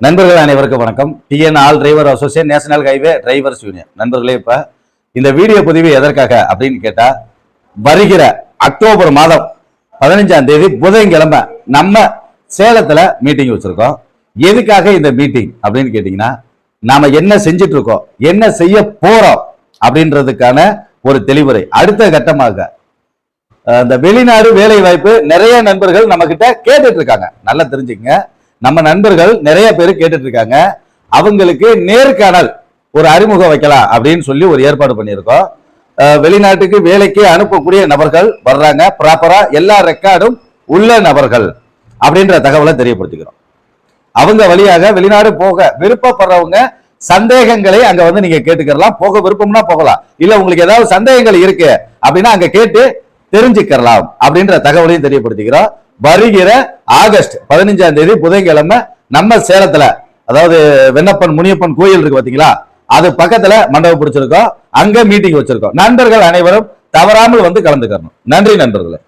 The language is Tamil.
நண்பர்கள் அனைவருக்கும் வணக்கம். TN all driver association, national highway drivers union நண்பர்களே, இப்ப இந்த வீடியோ பதிவு எதற்காக அப்படின்னு கேட்டா, வருகிற அக்டோபர் மாதம் 15ஆம் தேதி புதன்கிழமை நம்ம சேலத்துல மீட்டிங் வச்சிருக்கோம். எதுக்காக இந்த மீட்டிங் அப்படின்னு கேட்டீங்கன்னா, நாம என்ன செஞ்சிட்டு இருக்கோம், என்ன செய்ய போறோம் அப்படின்றதுக்கான ஒரு தெளிவுரை. அடுத்த கட்டமாக இந்த வெளிநாடு வேலை வாய்ப்பு நிறைய நண்பர்கள் நம்ம கிட்ட கேட்டுட்டு இருக்காங்க. நல்லா தெரிஞ்சுக்கங்க, நம்ம நண்பர்கள் நிறைய பேர் கேட்டுட்டு இருக்காங்க. அவங்களுக்கு நேர்காணல் ஒரு அறிமுகம் வைக்கலாம் அப்படின்னு சொல்லி ஒரு ஏற்பாடு பண்ணியிருக்கோம். வெளிநாட்டுக்கு வேலைக்கு அனுப்பக்கூடிய நபர்கள் வர்றாங்க, ப்ராப்பரா எல்லா ரெக்கார்டும் உள்ள நபர்கள் அப்படின்ற தகவலை தெரியப்படுத்திக்கிறோம். அவங்க வழியாக வெளிநாடு போக விருப்பப்படுறவங்க சந்தேகங்களை அங்க வந்து நீங்க கேட்டுக்கலாம். போக விருப்பம்னா போகலாம், இல்ல உங்களுக்கு ஏதாவது சந்தேகங்கள் இருக்கு அப்படின்னா அங்க கேட்டு தெரிஞ்சுக்கலாம் அப்படின்ற தகவலையும் தெரியப்படுத்திக்கிறோம். வருகிற ஆகஸ்ட் 15ஆம் தேதி புதன்கிழமை நம்ம சேலத்துல, அதாவது வெண்ணப்பன் முனியப்பன் கோயில் இருக்கு பாத்தீங்களா, அது பக்கத்துல மண்டபம் பிடிச்சிருக்கோம். அங்க மீட்டிங் வச்சிருக்கோம். நண்பர்கள் அனைவரும் தவறாமல் வந்து கலந்துக்கணும். நன்றி நண்பர்களே.